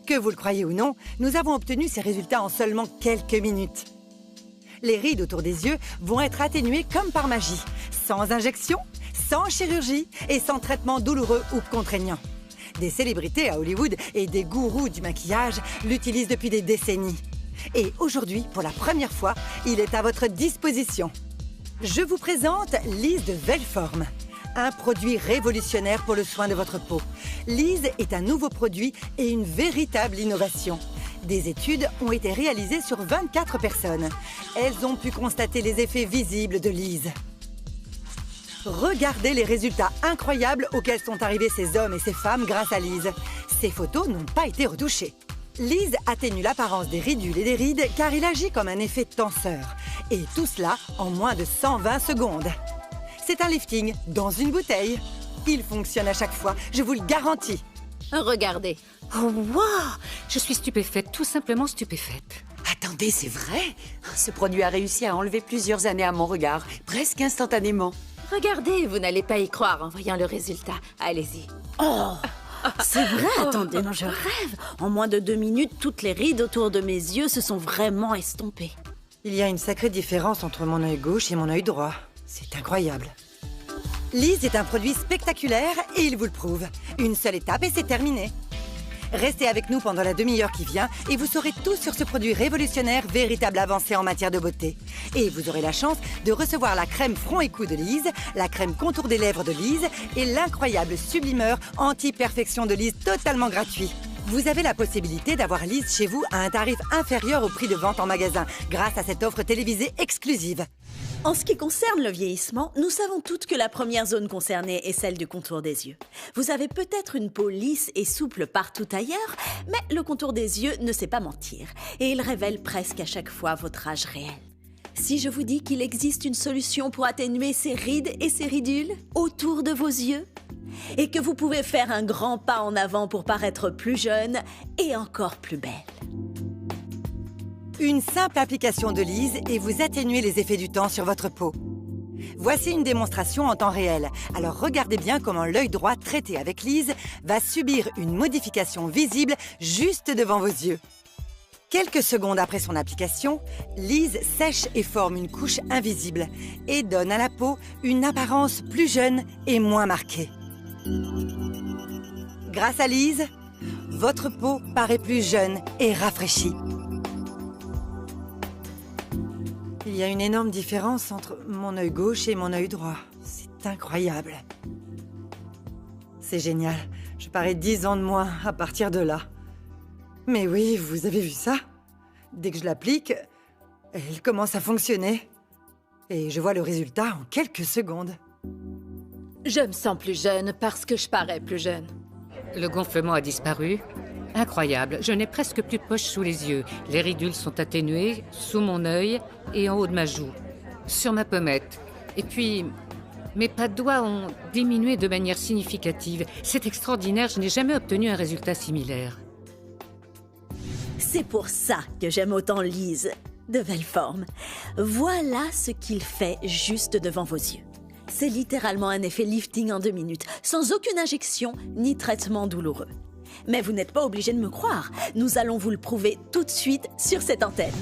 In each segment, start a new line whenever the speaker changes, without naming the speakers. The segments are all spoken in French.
Que vous le croyez ou non, nous avons obtenu ces résultats en seulement quelques minutes. Les rides autour des yeux vont être atténuées comme par magie, sans injection, sans chirurgie et sans traitement douloureux ou contraignant. Des célébrités à Hollywood et des gourous du maquillage l'utilisent depuis des décennies. Et aujourd'hui, pour la première fois, il est à votre disposition. Je vous présente Lise de Velform, un produit révolutionnaire pour le soin de votre peau. Lise est un nouveau produit et une véritable innovation. Des études ont été réalisées sur 24 personnes. Elles ont pu constater les effets visibles de Lise. Regardez les résultats incroyables auxquels sont arrivés ces hommes et ces femmes grâce à Lise. Ces photos n'ont pas été retouchées. Lise atténue l'apparence des ridules et des rides car il agit comme un effet tenseur. Et tout cela en moins de 120 secondes. C'est un lifting dans une bouteille. Il fonctionne à chaque fois, je vous le garantis.
Regardez.
Oh, wow! Je suis stupéfaite, tout simplement stupéfaite.
Attendez, c'est vrai? Ce produit a réussi à enlever plusieurs années à mon regard, presque instantanément.
Regardez, vous n'allez pas y croire en voyant le résultat. Allez-y.
Oh, c'est vrai, attendez, non, je rêve. En moins de 2 minutes, toutes les rides autour de mes yeux se sont vraiment estompées.
Il y a une sacrée différence entre mon œil gauche et mon œil droit. C'est incroyable. Lise est un produit spectaculaire et il vous le prouve. Une seule étape et c'est terminé. Restez avec nous pendant la demi-heure qui vient et vous saurez tout sur ce produit révolutionnaire, véritable avancée en matière de beauté. Et vous aurez la chance de recevoir la crème front et cou de Lise, la crème contour des lèvres de Lise et l'incroyable sublimeur anti-perfection de Lise totalement gratuit. Vous avez la possibilité d'avoir Lise chez vous à un tarif inférieur au prix de vente en magasin grâce à cette offre télévisée exclusive.
En ce qui concerne le vieillissement, nous savons toutes que la première zone concernée est celle du contour des yeux. Vous avez peut-être une peau lisse et souple partout ailleurs, mais le contour des yeux ne sait pas mentir et il révèle presque à chaque fois votre âge réel. Si je vous dis qu'il existe une solution pour atténuer ces rides et ces ridules autour de vos yeux, et que vous pouvez faire un grand pas en avant pour paraître plus jeune et encore plus belle.
Une simple application de Lise et vous atténuez les effets du temps sur votre peau. Voici une démonstration en temps réel. Alors regardez bien comment l'œil droit traité avec Lise va subir une modification visible juste devant vos yeux. Quelques secondes après son application, Lise sèche et forme une couche invisible et donne à la peau une apparence plus jeune et moins marquée. Grâce à Lise, votre peau paraît plus jeune et rafraîchie. Il y a une énorme différence entre mon œil gauche et mon œil droit. C'est incroyable. C'est génial. Je parais 10 ans de moins à partir de là. Mais oui, vous avez vu ça? Dès que je l'applique, elle commence à fonctionner. Et je vois le résultat en quelques secondes.
Je me sens plus jeune parce que je parais plus jeune.
Le gonflement a disparu. Incroyable, je n'ai presque plus de poches sous les yeux. Les ridules sont atténuées sous mon œil et en haut de ma joue, sur ma pommette. Et puis, mes pas de doigts ont diminué de manière significative. C'est extraordinaire, je n'ai jamais obtenu un résultat similaire.
C'est pour ça que j'aime autant Lise de Velform. Voilà ce qu'il fait juste devant vos yeux. C'est littéralement un effet lifting en 2 minutes, sans aucune injection ni traitement douloureux. Mais vous n'êtes pas obligé de me croire. Nous allons vous le prouver tout de suite sur cette antenne.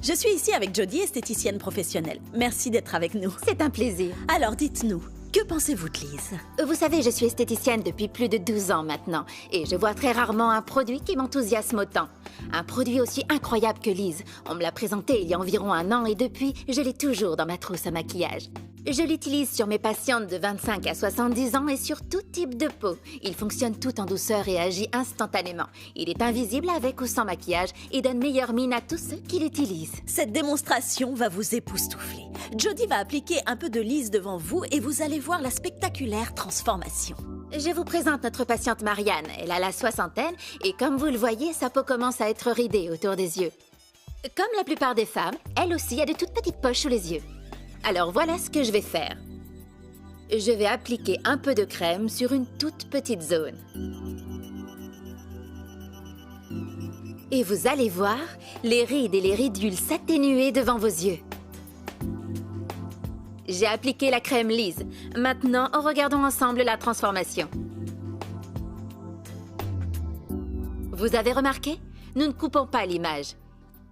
Je suis ici avec Jodie, esthéticienne professionnelle. Merci d'être avec nous.
C'est un plaisir.
Alors dites-nous, que pensez-vous de Lise?
Vous savez, je suis esthéticienne depuis plus de 12 ans maintenant. Et je vois très rarement un produit qui m'enthousiasme autant. Un produit aussi incroyable que Lise. On me l'a présenté il y a environ 1 an et depuis, je l'ai toujours dans ma trousse à maquillage. Je l'utilise sur mes patientes de 25 à 70 ans et sur tout type de peau. Il fonctionne tout en douceur et agit instantanément. Il est invisible avec ou sans maquillage et donne meilleure mine à tous ceux qui l'utilisent.
Cette démonstration va vous époustoufler. Jodie va appliquer un peu de Lise devant vous et vous allez voir la spectaculaire transformation.
Je vous présente notre patiente Marianne. Elle a la 60aine et comme vous le voyez, sa peau commence à être ridée autour des yeux. Comme la plupart des femmes, elle aussi a de toutes petites poches sous les yeux. Alors voilà ce que je vais faire. Je vais appliquer un peu de crème sur une toute petite zone. Et vous allez voir les rides et les ridules s'atténuer devant vos yeux. J'ai appliqué la crème Lise. Maintenant, regardons ensemble la transformation. Vous avez remarqué? Nous ne coupons pas l'image.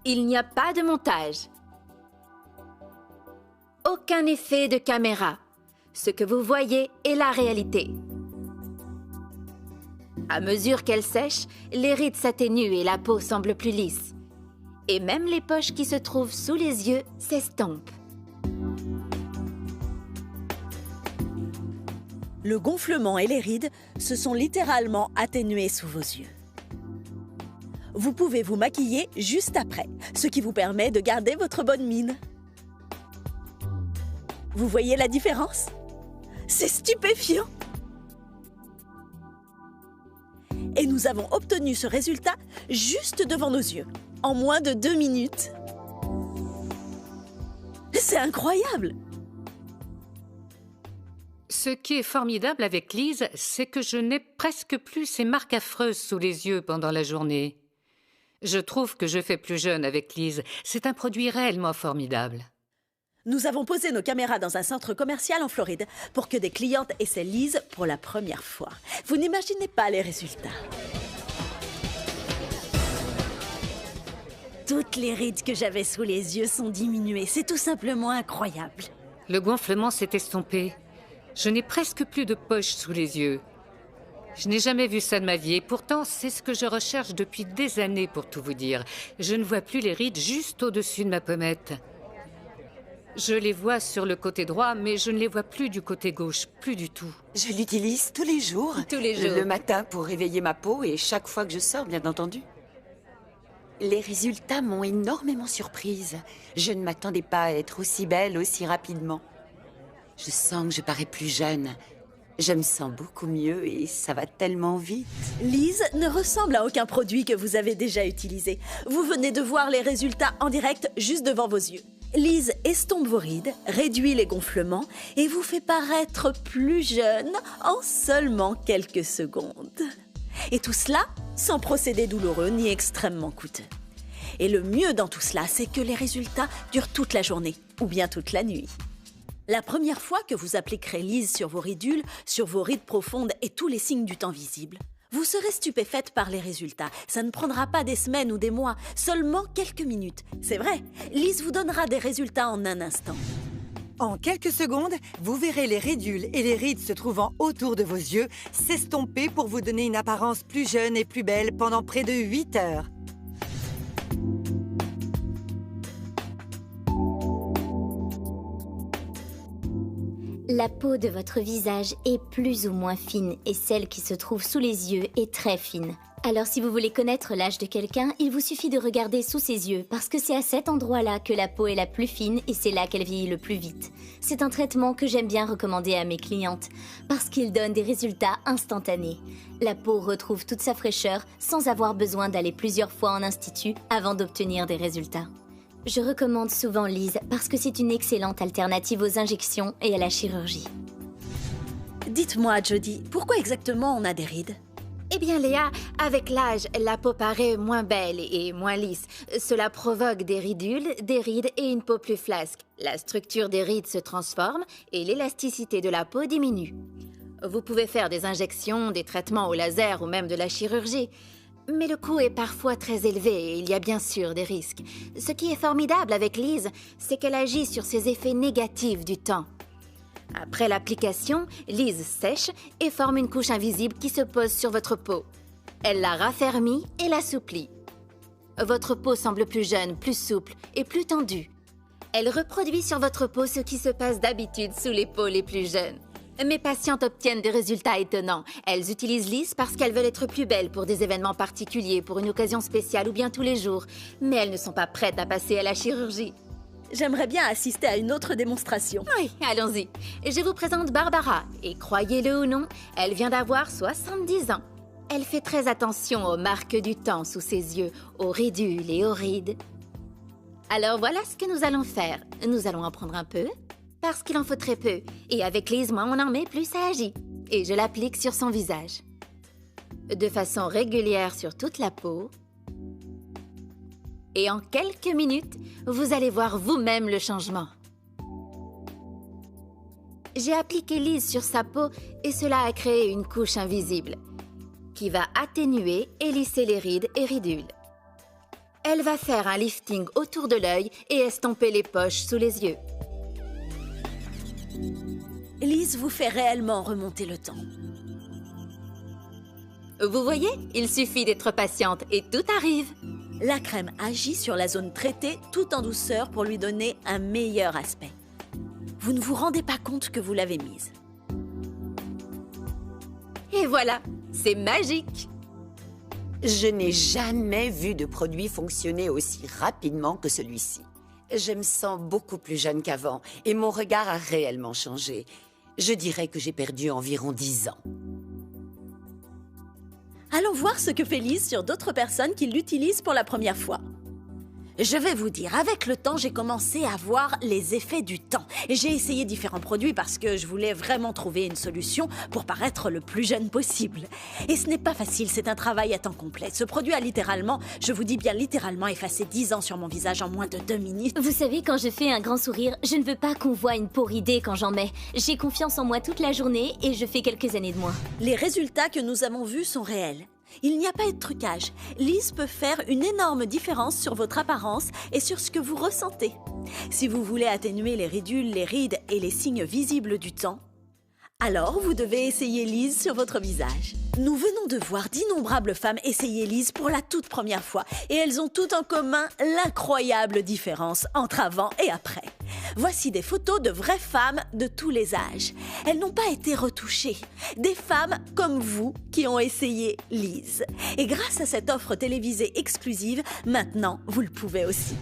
Il n'y a pas de montage. Aucun effet de caméra. Ce que vous voyez est la réalité. À mesure qu'elle sèche, les rides s'atténuent et la peau semble plus lisse. Et même les poches qui se trouvent sous les yeux s'estompent.
Le gonflement et les rides se sont littéralement atténués sous vos yeux. Vous pouvez vous maquiller juste après, ce qui vous permet de garder votre bonne mine. Vous voyez la différence? C'est stupéfiant! Et nous avons obtenu ce résultat juste devant nos yeux, en moins de 2 minutes. C'est incroyable!
Ce qui est formidable avec Lise, c'est que je n'ai presque plus ces marques affreuses sous les yeux pendant la journée. Je trouve que je fais plus jeune avec Lise. C'est un produit réellement formidable.
Nous avons posé nos caméras dans un centre commercial en Floride pour que des clientes essaient Lise pour la première fois. Vous n'imaginez pas les résultats. Toutes les rides que j'avais sous les yeux sont diminuées. C'est tout simplement incroyable.
Le gonflement s'est estompé. Je n'ai presque plus de poches sous les yeux. Je n'ai jamais vu ça de ma vie et pourtant, c'est ce que je recherche depuis des années pour tout vous dire. Je ne vois plus les rides juste au-dessus de ma pommette. Je les vois sur le côté droit, mais je ne les vois plus du côté gauche, plus du tout.
Je l'utilise tous les jours.
Tous les jours.
Le matin pour réveiller ma peau et chaque fois que je sors, bien entendu. Les résultats m'ont énormément surprise. Je ne m'attendais pas à être aussi belle aussi rapidement. Je sens que je parais plus jeune. Je me sens beaucoup mieux et ça va tellement vite.
Lise ne ressemble à aucun produit que vous avez déjà utilisé. Vous venez de voir les résultats en direct juste devant vos yeux. Lise estompe vos rides, réduit les gonflements et vous fait paraître plus jeune en seulement quelques secondes. Et tout cela sans procédé douloureux ni extrêmement coûteux. Et le mieux dans tout cela, c'est que les résultats durent toute la journée ou bien toute la nuit. La première fois que vous appliquerez Lise sur vos ridules, sur vos rides profondes et tous les signes du temps visibles, vous serez stupéfaite par les résultats. Ça ne prendra pas des semaines ou des mois, seulement quelques minutes. C'est vrai, Lise vous donnera des résultats en un instant.
En quelques secondes, vous verrez les ridules et les rides se trouvant autour de vos yeux s'estomper pour vous donner une apparence plus jeune et plus belle pendant près de 8 heures.
La peau de votre visage est plus ou moins fine et celle qui se trouve sous les yeux est très fine. Alors si vous voulez connaître l'âge de quelqu'un, il vous suffit de regarder sous ses yeux parce que c'est à cet endroit-là que la peau est la plus fine et c'est là qu'elle vieillit le plus vite. C'est un traitement que j'aime bien recommander à mes clientes parce qu'il donne des résultats instantanés. La peau retrouve toute sa fraîcheur sans avoir besoin d'aller plusieurs fois en institut avant d'obtenir des résultats. Je recommande souvent Lise parce que c'est une excellente alternative aux injections et à la chirurgie.
Dites-moi, Jodie, pourquoi exactement on a des rides?
Eh bien, Léa, avec l'âge, la peau paraît moins belle et moins lisse. Cela provoque des ridules, des rides et une peau plus flasque. La structure des rides se transforme et l'élasticité de la peau diminue. Vous pouvez faire des injections, des traitements au laser ou même de la chirurgie. Mais le coût est parfois très élevé et il y a bien sûr des risques. Ce qui est formidable avec Lise, c'est qu'elle agit sur ces effets négatifs du temps. Après l'application, Lise sèche et forme une couche invisible qui se pose sur votre peau. Elle la raffermit et l'assouplit. Votre peau semble plus jeune, plus souple et plus tendue. Elle reproduit sur votre peau ce qui se passe d'habitude sous les peaux les plus jeunes. Mes patientes obtiennent des résultats étonnants. Elles utilisent Lise parce qu'elles veulent être plus belles pour des événements particuliers, pour une occasion spéciale ou bien tous les jours. Mais elles ne sont pas prêtes à passer à la chirurgie.
J'aimerais bien assister à une autre démonstration.
Oui, allons-y. Je vous présente Barbara. Et croyez-le ou non, elle vient d'avoir 70 ans. Elle fait très attention aux marques du temps sous ses yeux, aux ridules et aux rides. Alors voilà ce que nous allons faire. Nous allons en prendre un peu. Parce qu'il en faut très peu. Et avec Lise, moins on en met, plus ça agit. Et je l'applique sur son visage. De façon régulière sur toute la peau. Et en quelques minutes, vous allez voir vous-même le changement. J'ai appliqué Lise sur sa peau et cela a créé une couche invisible. qui va atténuer et lisser les rides et ridules. Elle va faire un lifting autour de l'œil et estomper les poches sous les yeux.
Lise vous fait réellement remonter le temps.
Vous voyez, il suffit d'être patiente et tout arrive.
La crème agit sur la zone traitée tout en douceur pour lui donner un meilleur aspect. Vous ne vous rendez pas compte que vous l'avez mise.
Et voilà, c'est magique.
Je n'ai jamais vu de produit fonctionner aussi rapidement que celui-ci. Je me sens beaucoup plus jeune qu'avant et mon regard a réellement changé. Je dirais que j'ai perdu environ 10 ans.
Allons voir ce que fait Lise sur d'autres personnes qui l'utilisent pour la première fois. Je vais vous dire, avec le temps, j'ai commencé à voir les effets du temps. Et j'ai essayé différents produits parce que je voulais vraiment trouver une solution pour paraître le plus jeune possible. Et ce n'est pas facile, c'est un travail à temps complet. Ce produit a littéralement, je vous dis bien littéralement, effacé 10 ans sur mon visage en moins de 2 minutes.
Vous savez, quand je fais un grand sourire, je ne veux pas qu'on voit une peau ridée quand j'en mets. J'ai confiance en moi toute la journée et je fais quelques années de moins.
Les résultats que nous avons vus sont réels. Il n'y a pas de trucage. Lise peut faire une énorme différence sur votre apparence et sur ce que vous ressentez. Si vous voulez atténuer les ridules, les rides et les signes visibles du temps, alors vous devez essayer Lise sur votre visage. Nous venons de voir d'innombrables femmes essayer Lise pour la toute première fois et elles ont toutes en commun l'incroyable différence entre avant et après. Voici des photos de vraies femmes de tous les âges. Elles n'ont pas été retouchées. Des femmes comme vous qui ont essayé Lise. Et grâce à cette offre télévisée exclusive, maintenant vous le pouvez aussi.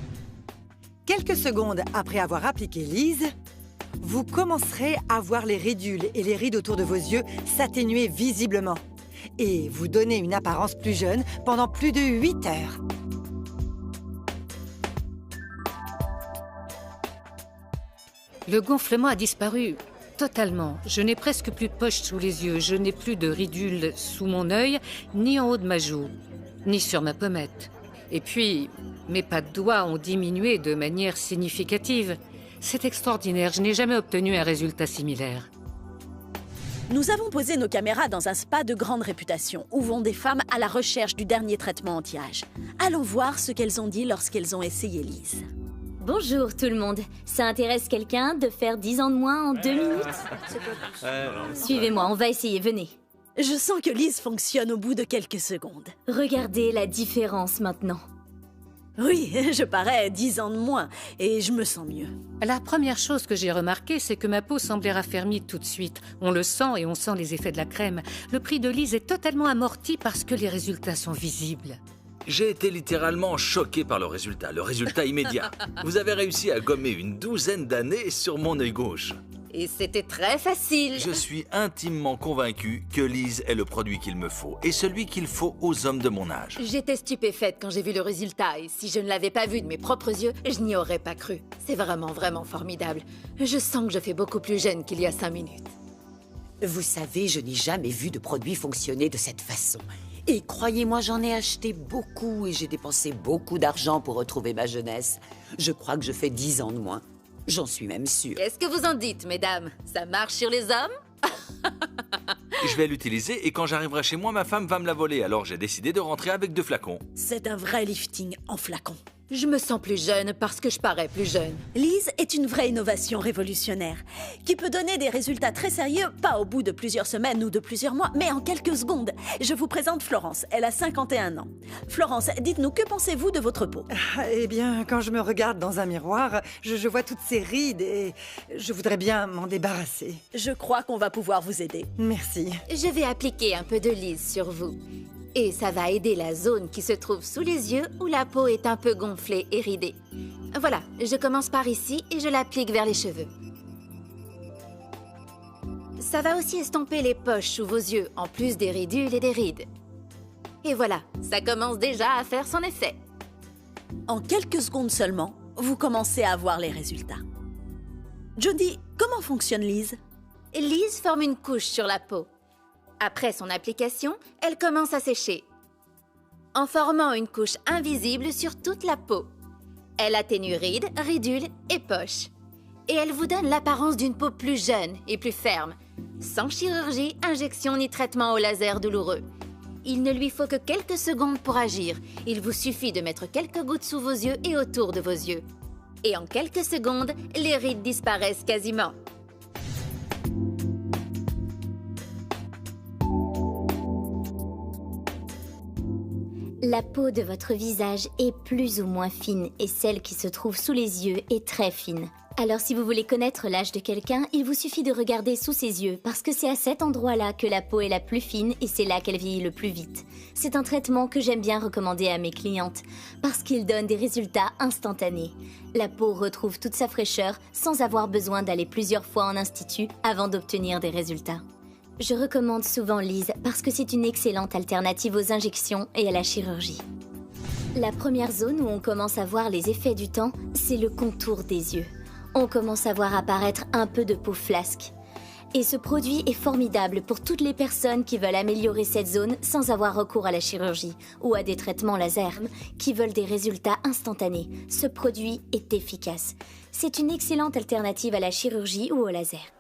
Quelques secondes après avoir appliqué Lise, vous commencerez à voir les ridules et les rides autour de vos yeux s'atténuer visiblement et vous donner une apparence plus jeune pendant plus de 8 heures.
Le gonflement a disparu totalement. Je n'ai presque plus de poches sous les yeux. Je n'ai plus de ridules sous mon œil, ni en haut de ma joue, ni sur ma pommette. Et puis, mes pas de doigts ont diminué de manière significative. C'est extraordinaire. Je n'ai jamais obtenu un résultat similaire.
Nous avons posé nos caméras dans un spa de grande réputation où vont des femmes à la recherche du dernier traitement anti-âge. Allons voir ce qu'elles ont dit lorsqu'elles ont essayé Lise.
Bonjour tout le monde. Ça intéresse quelqu'un de faire 10 ans de moins en 2 minutes? Suivez-moi, on va essayer, venez.
Je sens que Lise fonctionne au bout de quelques secondes.
Regardez la différence maintenant.
Oui, je parais 10 ans de moins et je me sens mieux.
La première chose que j'ai remarquée, c'est que ma peau semblait raffermie tout de suite. On le sent et on sent les effets de la crème. Le prix de Lise est totalement amorti parce que les résultats sont visibles.
J'ai été littéralement choqué par le résultat immédiat. Vous avez réussi à gommer une 12aine d'années sur mon œil gauche.
Et c'était très facile.
Je suis intimement convaincu que Lise est le produit qu'il me faut et celui qu'il faut aux hommes de mon âge.
J'étais stupéfaite quand j'ai vu le résultat et si je ne l'avais pas vu de mes propres yeux, je n'y aurais pas cru. C'est vraiment formidable. Je sens que je fais beaucoup plus jeune qu'il y a 5 minutes.
Vous savez, je n'ai jamais vu de produit fonctionner de cette façon. Et croyez-moi, j'en ai acheté beaucoup et j'ai dépensé beaucoup d'argent pour retrouver ma jeunesse. Je crois que je fais 10 ans de moins. J'en suis même sûre.
Qu'est-ce que vous en dites, mesdames? Ça marche sur les hommes?
Je vais l'utiliser et quand j'arriverai chez moi, ma femme va me la voler. Alors j'ai décidé de rentrer avec 2 flacons.
C'est un vrai lifting en flacon.
Je me sens plus jeune parce que je parais plus jeune.
Lise est une vraie innovation révolutionnaire qui peut donner des résultats très sérieux, pas au bout de plusieurs semaines ou de plusieurs mois, mais en quelques secondes. Je vous présente Florence, elle a 51 ans. Florence, dites-nous, que pensez-vous de votre peau?
Eh bien, quand je me regarde dans un miroir, je vois toutes ces rides et je voudrais bien m'en débarrasser.
Je crois qu'on va pouvoir vous aider.
Merci.
Je vais appliquer un peu de Lise sur vous. Et ça va aider la zone qui se trouve sous les yeux où la peau est un peu gonflée et ridée. Voilà, je commence par ici et je l'applique vers les cheveux. Ça va aussi estomper les poches sous vos yeux, en plus des ridules et des rides. Et voilà, ça commence déjà à faire son effet.
En quelques secondes seulement, vous commencez à voir les résultats. Jody, comment fonctionne Lise?
Lise forme une couche sur la peau. Après son application, elle commence à sécher, en formant une couche invisible sur toute la peau. Elle atténue rides, ridules et poches. Et elle vous donne l'apparence d'une peau plus jeune et plus ferme, sans chirurgie, injection ni traitement au laser douloureux. Il ne lui faut que quelques secondes pour agir. Il vous suffit de mettre quelques gouttes sous vos yeux et autour de vos yeux. Et en quelques secondes, les rides disparaissent quasiment.
La peau de votre visage est plus ou moins fine et celle qui se trouve sous les yeux est très fine. Alors si vous voulez connaître l'âge de quelqu'un, il vous suffit de regarder sous ses yeux parce que c'est à cet endroit-là que la peau est la plus fine et c'est là qu'elle vieillit le plus vite. C'est un traitement que j'aime bien recommander à mes clientes parce qu'il donne des résultats instantanés. La peau retrouve toute sa fraîcheur sans avoir besoin d'aller plusieurs fois en institut avant d'obtenir des résultats. Je recommande souvent Lise parce que c'est une excellente alternative aux injections et à la chirurgie. La première zone où on commence à voir les effets du temps, c'est le contour des yeux. On commence à voir apparaître un peu de peau flasque. Et ce produit est formidable pour toutes les personnes qui veulent améliorer cette zone sans avoir recours à la chirurgie ou à des traitements laser, qui veulent des résultats instantanés. Ce produit est efficace. C'est une excellente alternative à la chirurgie ou au laser.